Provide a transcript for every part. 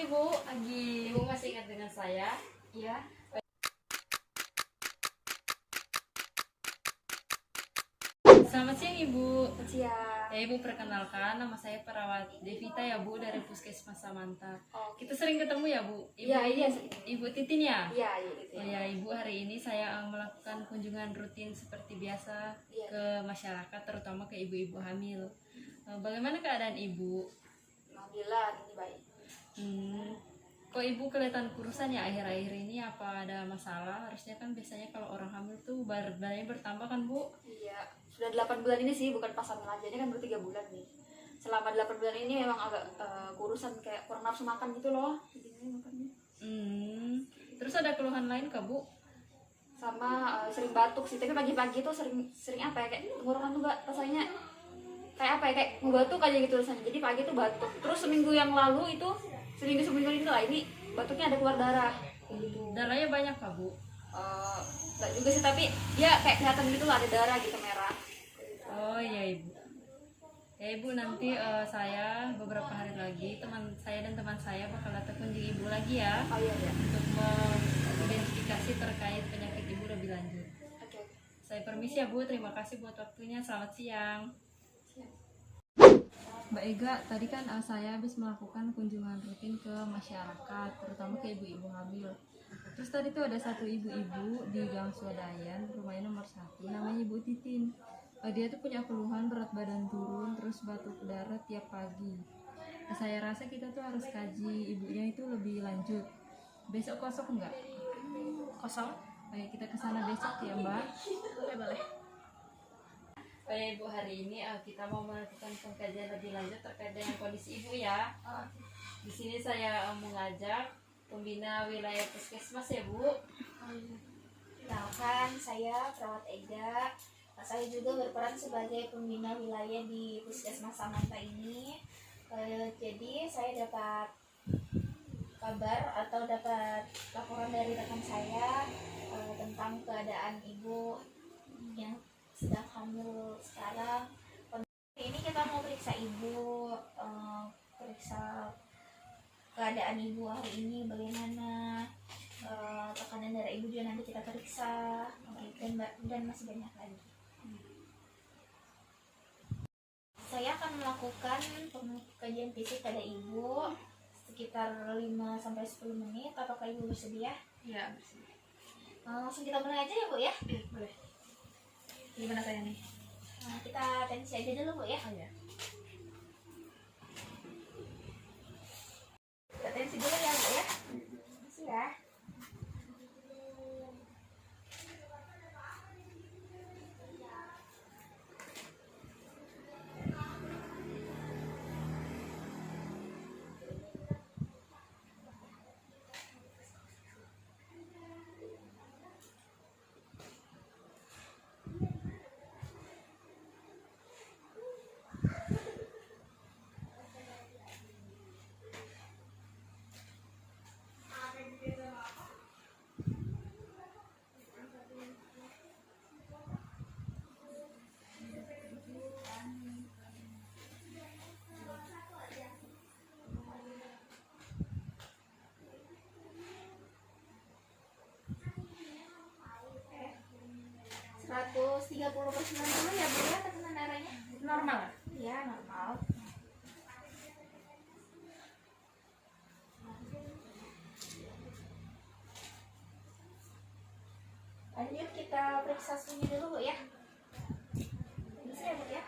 Ibu Agi. Ibu masih ingat dengan saya? Iya. Selamat siang Ibu. Selamat siang. Ibu perkenalkan, nama saya perawat Devita ya Bu dari Puskesmas Samanta. Oh, Kita sering ketemu ya Bu? Ibu, iya, iya. Ibu Titin ya? Iya, iya gitu. Oh ya Ibu, hari ini saya melakukan kunjungan rutin seperti biasa Iya. ke masyarakat, terutama ke ibu-ibu hamil. Bagaimana keadaan Ibu? Alhamdulillah ini baik. Kok Ibu kelihatan kurusan ya akhir-akhir ini? Apa ada masalah? Harusnya kan biasanya kalau orang hamil tuh badannya bertambah kan Bu? Iya, sudah 8 bulan ini sih, bukan pas hamil aja, ini kan baru 3 bulan nih. Selama 8 bulan ini memang agak kurusan, kayak kurang nafsu makan gitu loh. Jadinya makannya. Terus ada keluhan lain kah Bu? Sama sering batuk sih, tapi pagi-pagi tuh sering apa ya, kayak tenggorokan tuh gak rasanya kayak apa ya, kayak ngebatuk aja gitu rasanya. Jadi pagi tuh batuk. Terus seminggu yang lalu itu, seminggu ini lah, ini batuknya ada keluar darah gitu. Darahnya banyak kah Bu? Enggak juga sih, tapi dia kayak kelihatan gitu lah, ada darah gitu merah. Oh iya Ibu. Ya Ibu, nanti saya beberapa hari lagi teman saya dan teman saya bakal datang kunjungi Ibu lagi ya, Oh iya ya. untuk mengidentifikasi terkait penyakit Ibu lebih lanjut. Oke. Saya permisi ya Bu, terima kasih buat waktunya. Selamat siang. Siap. Mbak Ega, tadi kan saya habis melakukan kunjungan rutin ke masyarakat, terutama ke ibu-ibu hamil. Terus tadi tuh ada satu ibu-ibu di Gang Swadayan, rumahnya nomor 1, namanya Ibu Titin. Dia tuh punya keluhan berat badan turun, terus batuk darah tiap pagi. Saya rasa kita tuh harus kaji ibunya itu lebih lanjut. Besok kosong nggak? Kosong? Ayo kita kesana besok ya Mbak. Boleh. Baik Ibu, hari ini kita mau melakukan pengkajian lebih lanjut terkait dengan kondisi Ibu ya. Di sini saya mengajak pembina wilayah puskesmas ya Bu. Kenalkan, saya Perawat Ega. Saya juga berperan sebagai pembina wilayah di Puskesmas Samanta ini. Jadi saya dapat kabar atau dapat laporan dari rekan saya tentang keadaan ibu yang sedang hamil sekarang. Ini kita mau periksa ibu, periksa keadaan ibu hari ini bagaimana, tekanan darah ibu juga nanti kita periksa, dan masih banyak lagi. Saya akan melakukan kajian fisik pada ibu sekitar 5-10 menit. Apakah ibu bersedia? Iya, bersedia. Langsung kita mulai aja ya Bu ya? Boleh. Gimana saya nih? Kita tensi aja dulu Bu ya? Oh iya. Kita tensi dulu ya Bu ya? Tensi ya. Oke. 130/90 ya Bu ya tekanan darahnya? Normal lah. Iya, normal. Lanjut kita periksa suhunya dulu Bu ya. Bisa ya Bu ya?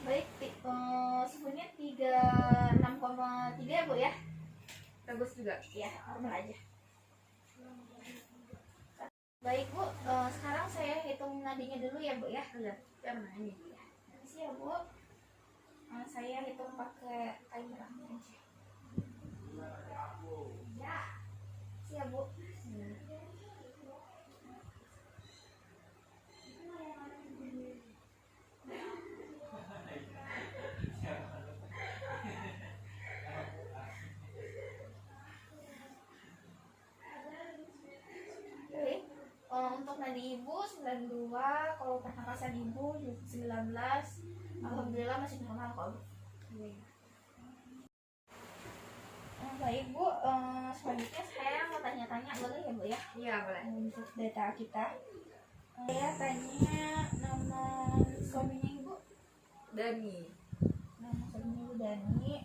Baik, suhunya 36,3 ya Bu ya? Bagus juga. Ya, normal aja. Baik Bu, sekarang saya hitung nadinya dulu ya Bu ya. Iya. Ya mana ini? Permisi ya Bu. Saya hitung pakai timer aja. Ya, siap Bu. Baik, untuk nadi ibu 92, kalau pernapasan ibu 19. Alhamdulillah masih normal kok, Bu. Baik Bu, selanjutnya saya mau tanya-tanya, boleh ya Bu ya? Iya boleh. Untuk data kita, saya tanya nama suaminya Ibu. Dani. Nama suaminya Ibu Dani.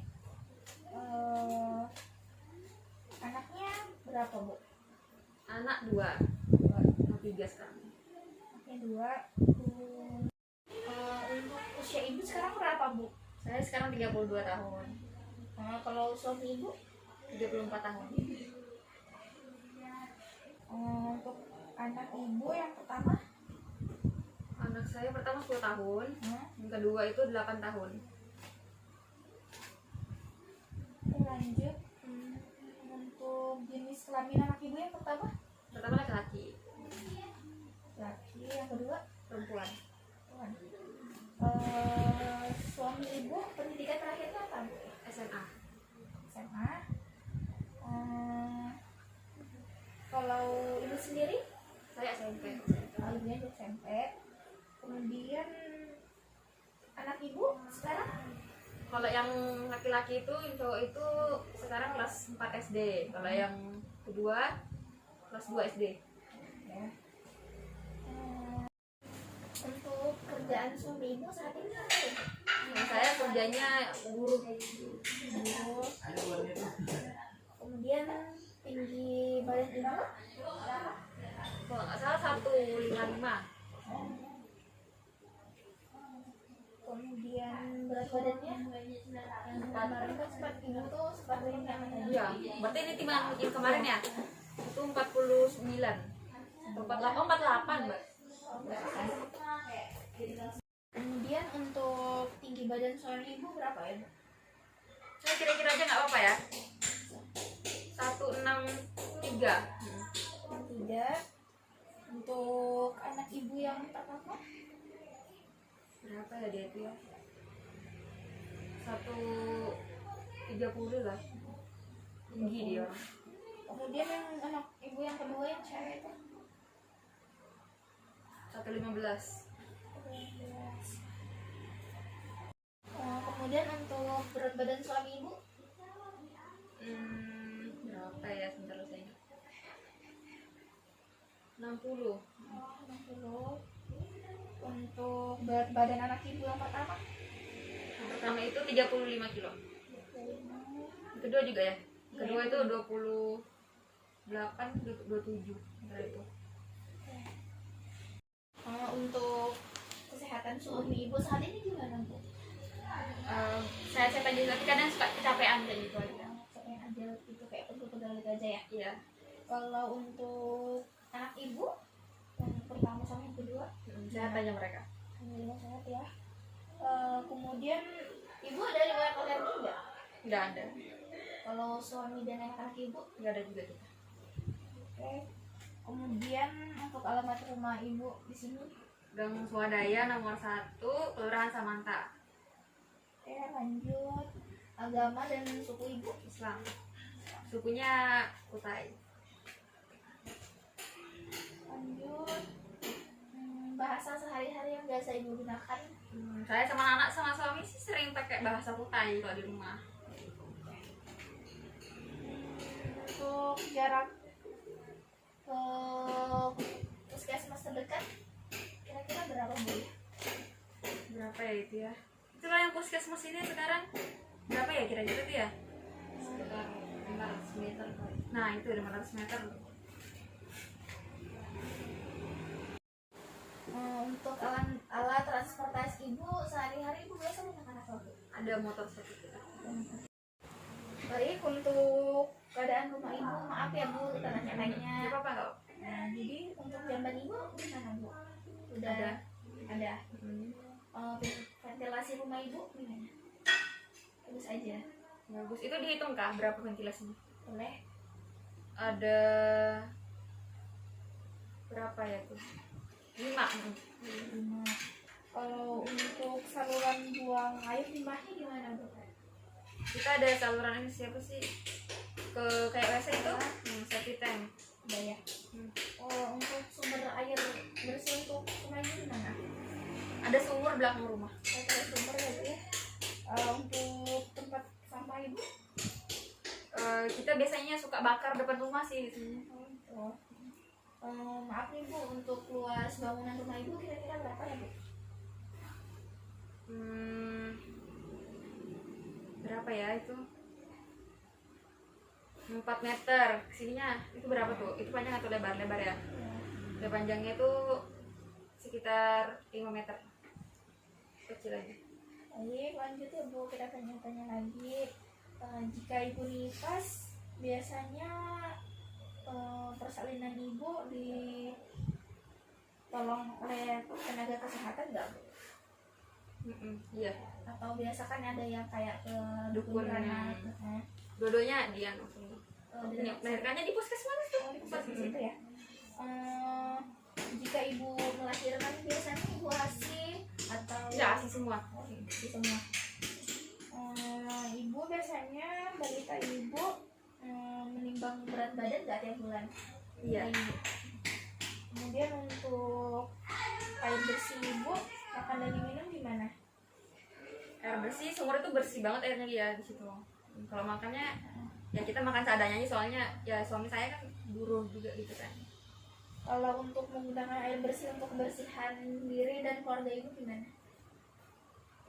Anaknya berapa Bu? Anak 2, 3 sekarang. Anaknya 2. Untuk usia Ibu sekarang berapa Bu? Saya sekarang 32 tahun. Kalau suami Ibu? 34 tahun. Untuk anak Ibu yang pertama? Anak saya pertama 10 tahun, yang kedua itu 8 tahun. Lanjut. Untuk jenis kelamin anak Ibu yang pertama? Pertama laki-laki, Laki. Yang kedua? perempuan. Suami Ibu pendidikan terakhirnya apa Bu? SMA. SMA. Kalau Ibu sendiri? Saya SMP. Ibunya di SMP. Kemudian anak Ibu sekarang? Kalau yang laki-laki itu, yang cowok itu sekarang kelas 4 SD. Kalau yang kedua kelas 2 SD. Ya. Untuk kerjaan suami Ibu saat ini apa ya? Yang saya kerjanya guru. Kemudian tinggi badan Ibu? Kalau nggak salah 155. Kemudian berat badannya? Yang kemarin kan sempat Ibu tuh sempat ringan katanya. Iya, berarti ini timbang yang kemarin ya? Itu 49. 48, Mbak. Kemudian untuk tinggi badan suami Ibu berapa ya? Saya kira-kira aja nggak apa-apa ya. 163. 3. Untuk anak Ibu yang pertama? Berapa ya dia itu ya? 130 lah. Tinggi dia. Kemudian yang anak Ibu yang kedua yang cewek itu? 115. Kemudian untuk berat badan suami Ibu? Berapa ya? Sebentar saya ingat. 60. 60. Untuk berat badan anak Ibu yang pertama? Yang pertama itu 35 kilo. Yang kedua juga ya? Yang kedua itu 28, 27. Antara itu. Untuk kesehatan suami Ibu saat ini gimana Bu? Saya cek aja, tapi kadang suka kecapean kayak gitu aja. Kayak aja itu kayak pegel-pegel gitu aja ya. Iya. Kalau untuk anak Ibu yang pertama sama yang kedua? Sehat aja mereka. Alhamdulillah sehat ya. Kemudian Ibu ada riwayat alergi nggak? Nggak ada. Kalau suami dan anak-anak Ibu? Nggak ada juga kita. Oke. Kemudian untuk alamat rumah Ibu di sini? Gang Swadaya nomor 1, Kelurahan Samanta. Oke, lanjut. Agama dan suku Ibu? Islam. Sukunya Kutai. Lanjut. Bahasa sehari-hari yang biasa Ibu gunakan? Saya sama anak sama suami sih sering pakai bahasa Kutai kalau di rumah. Untuk jarak ke puskesmas terdekat kira-kira berapa Bu? Berapa ya itu ya? Itulah yang puskesmas ini sekarang berapa ya kira-kira itu ya? Sekitar 500 meter. Nah itu 500 meter. Untuk alat transportasi Ibu sehari-hari Ibu biasa menggunakan apa Bu? Ada motor satu kita. Baik, untuk keadaan rumah Ibu, maaf ya Bu, kita nanya-nanya. Gak apa-apa nggak? Nah, jadi untuk jamban Ibu gimana Bu? Udah ada. Ventilasi rumah Ibu gimana? Bagus aja. Bagus. Itu dihitung kah berapa ventilasinya? Boleh. Ada berapa ya tuh? 5. Kalau untuk saluran buang air limbahnya gimana Bu? Kita ada saluran ini siapa sih? Ke kayak WC itu, septic tank. Udah ya. Untuk sumber air bersih untuk rumah ini gimana? Ada sumur belakang rumah. Ada sumber ya Bu ya. Untuk tempat sampah ibu? Kita biasanya suka bakar depan rumah sih di sini. Oh. Maaf nih Bu, untuk luas bangunan rumah ibu kira-kira berapa ya Bu? Berapa ya itu? 4 meter kesininya itu berapa tuh? Itu panjang atau lebar ya? Udah panjangnya itu sekitar 5 meter, kecil aja. Baik, lanjut ya Bu, kita tanya-tanya lagi. Jika ibu nifas, biasanya persalinan ibu ditolong oleh tenaga kesehatan nggak Bu? Iya. Atau biasa kan ada yang kayak ke Dukun. beranak. Dua-duanya dia langsung. Melahirkannya di puskesmas tuh. Di situ ya. Jika ibu melahirkan biasanya ibu ASI atau Ya, ASI semua. ASI semua. Ibu biasanya balita ibu menimbang berat badan nggak tiap bulan? Iya. Ibu. Kemudian untuk air bersih ibu makan dan diminum gimana? Air bersih, sumur itu bersih banget airnya dia di situ. Kalau makannya ya kita makan seadanya aja, soalnya ya suami saya kan buruh juga gitu kan. Kalau untuk menggunakan air bersih untuk kebersihan diri dan keluarga ibu gimana?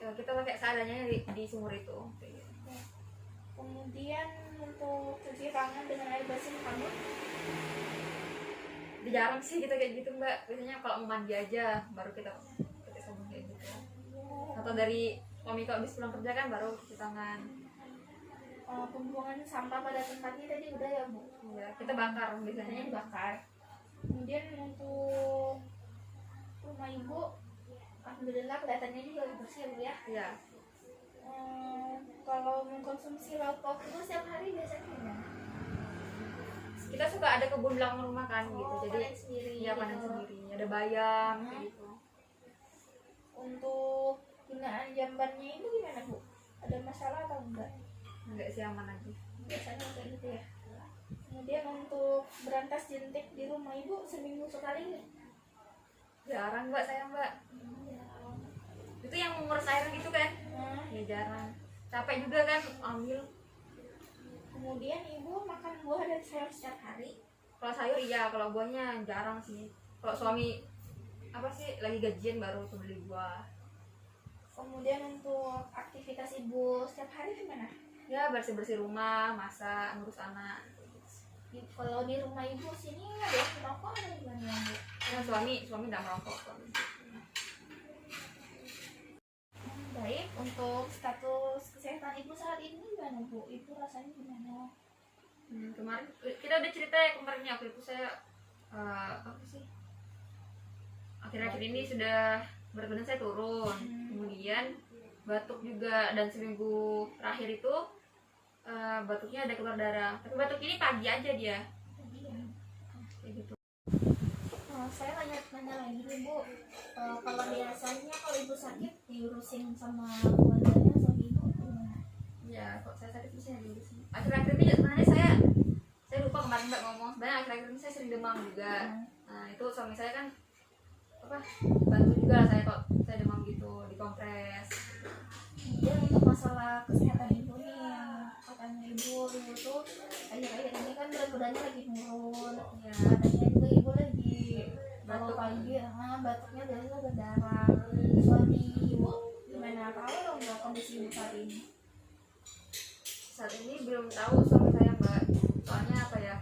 Ya, kita pakai seadanya di sumur itu. Kayak gitu. Kemudian untuk cuci tangan dengan air bersih kamu? Jarang sih kita kayak gitu Mbak. Biasanya kalau mau mandi aja baru kita pakai sabun kayak gitu. Atau dari suami kalau habis pulang kerja kan baru cuci tangan. Pembuangan sampah pada tempatnya tadi udah ya Bu? Ya, kita bakar Biasanya biasanya. dibakar. Kemudian untuk rumah ibu, alhamdulillah kelihatannya juga bersih ya Bu ya. Iya. Kalau mengkonsumsi lauk pauk itu setiap hari biasanya gimana? Kita suka ada kebun belakang rumah kan gitu. Jadi panen sendiri. ya panen gitu. sendiri. Ada bayam kayak gitu. Untuk gunaan jambannya itu gimana Bu? Ada masalah atau enggak? Enggak sih, aman aja. Biasanya kayak gitu ya. Kemudian untuk berantas jentik di rumah ibu seminggu sekali nggak? Jarang Mbak, saya Mbak. Itu yang ngurus air gitu kan? Ya jarang. Capek juga kan ambil. Kemudian ibu makan buah dan sayur setiap hari? Kalau sayur iya, kalau buahnya jarang sih. Kalau suami apa sih lagi gajian baru tuh beli buah. Kemudian untuk aktivitas ibu setiap hari gimana? Ya bersih-bersih rumah, masak, ngurus anak. Kalau di rumah ibu sini ada yang merokok atau gimana Bu? Ya, suami nggak merokok. Suami. Baik, untuk status kesehatan ibu saat ini gimana Bu? Ibu rasanya gimana? Kemarin kita udah cerita ya kemarinnya, waktu itu saya apa sih? Akhir-akhir ini sudah berat badan saya turun, kemudian batuk juga, dan seminggu terakhir itu batuknya ada keluar darah. Tapi batuk ini pagi aja dia. Kayak gitu. Saya nanya lagi nih Bu, kalau biasanya kalau ibu sakit diurusin sama keluarganya sama ibu gimana? Ya, kok saya sakit bisa di sini. Akhir-akhir ini sebenarnya saya lupa kemarin Mbak ngomong. Sebenarnya akhir-akhir ini saya sering demam juga. Nah, itu suami saya kan apa? Bantu juga lah saya kok saya demam gitu, dikompres. Kemudian untuk masalah kesehatan ibu nih, yang katanya ibu tuh akhir-akhir ini kan berat badannya lagi menurun. Ya, Katanya juga ibu lagi kalau batuk. pagi batuknya biasanya berdarah. Suami ibu gimana? Tahu dong nggak kondisi ibu saat ini? Saat ini belum tahu suami saya Mbak. Soalnya apa ya?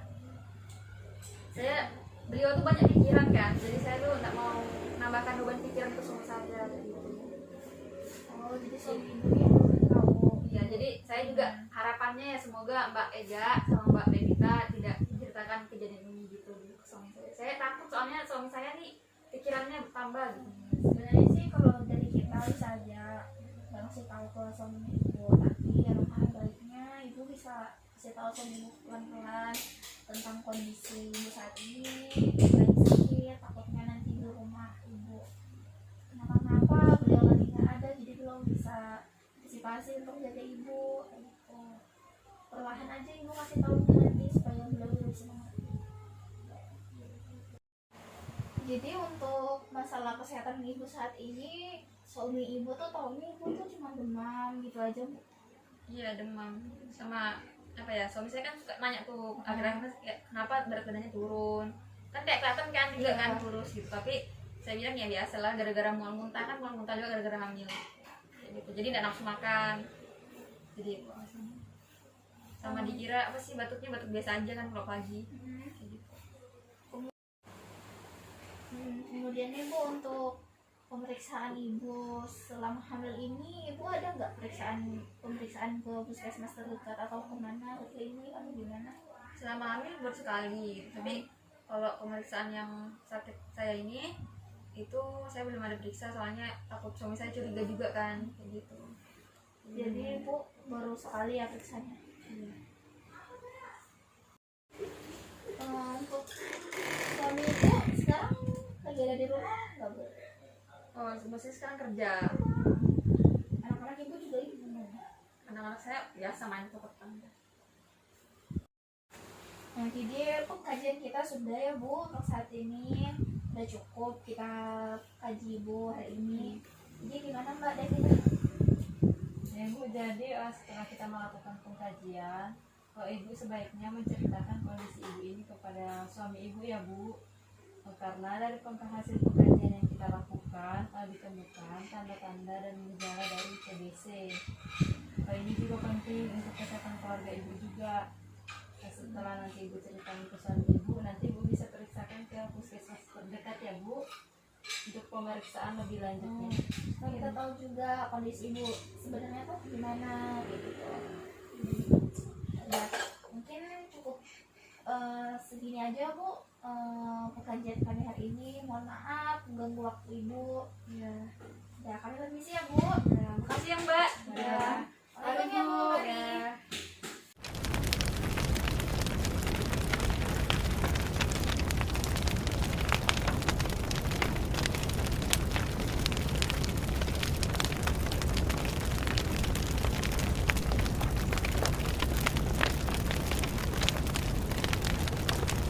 Beliau tuh banyak pikiran kan, jadi saya tuh nggak mau nambahkan beban pikiran ke suami saya gitu. Oh, jadi suami ibu yang belum tahu. Ya, jadi saya juga harapannya ya semoga Mbak Ega sama Mbak Benita tidak menceritakan kejadian ini gitu ke suami saya. Saya takut soalnya suami saya nih pikirannya bertambah gitu. Sebenarnya sih kalau dari kita bisa aja nggak ngasih tahu ke suami ibu, tapi alangkah baiknya ibu bisa kasih tahu suami ibu pelan-pelan tentang kondisi ibu saat ini, lagi sakit, takutnya nanti di rumah ibu kenapa-napa, beliau lagi nggak ada, jadi belum bisa antisipasi untuk jaga ibu gitu. Perlahan aja ibu kasih tahu nanti supaya beliau bisa mengerti. Jadi untuk masalah kesehatan ibu saat ini, suami ibu tuh tahunya ibu tuh cuma demam gitu aja, Bu. Iya, demam sama apa ya, suami saya kan suka nanya tuh akhir-akhir kayak kenapa berat badannya turun, kan kayak kelihatan kan juga Iya. kan kurus gitu, tapi saya bilang ya biasalah gara-gara mual muntah, kan mual muntah juga gara-gara hamil kayak gitu, jadi nggak nafsu makan, jadi sama dikira apa sih batuknya batuk biasa aja kan kalau pagi kayak gitu. Kemudian ibu untuk pemeriksaan ibu selama hamil ini, ibu ada nggak pemeriksaan ke puskesmas terdekat atau kemana, ke klinik atau gimana? Selama hamil baru sekali, tapi kalau pemeriksaan yang sakit saya ini itu saya belum ada periksa, soalnya takut suami saya curiga juga kan kayak gitu. Jadi ibu baru sekali ya periksanya. Untuk suami ibu sekarang lagi ada di rumah nggak, Bu? Oh, maksudnya sekarang kerja. Anak-anak ibu juga ibu Anak-anak saya biasa main ke petang. Nah, jadi kajian kita sudah ya, Bu, untuk saat ini udah cukup kita kaji ibu hari ini. Jadi gimana Mbak Devina? Ya Bu, jadi setelah kita melakukan pengkajian, kalau ibu sebaiknya menceritakan kondisi ibu ini kepada suami ibu ya Bu. Karena dari hasil pengkajian yang kita lakukan ditemukan tanda-tanda dan gejala dari TBC. Ini juga penting untuk kesehatan keluarga ibu juga. Setelah nanti ibu ceritakan ke suami ibu, nanti ibu bisa periksakan ke puskesmas terdekat ya Bu, untuk pemeriksaan lebih lanjutnya. Nah, kita tahu juga kondisi ibu sebenarnya tuh gimana gitu. Ya, mungkin cukup segini aja, Bu, pengkajian kami hari ini. Mohon maaf mengganggu waktu ibu. Ya, kami permisi ya, Bu. Makasih ya Mbak. Ya. Waalaikumsalam ya, Bu. Ya.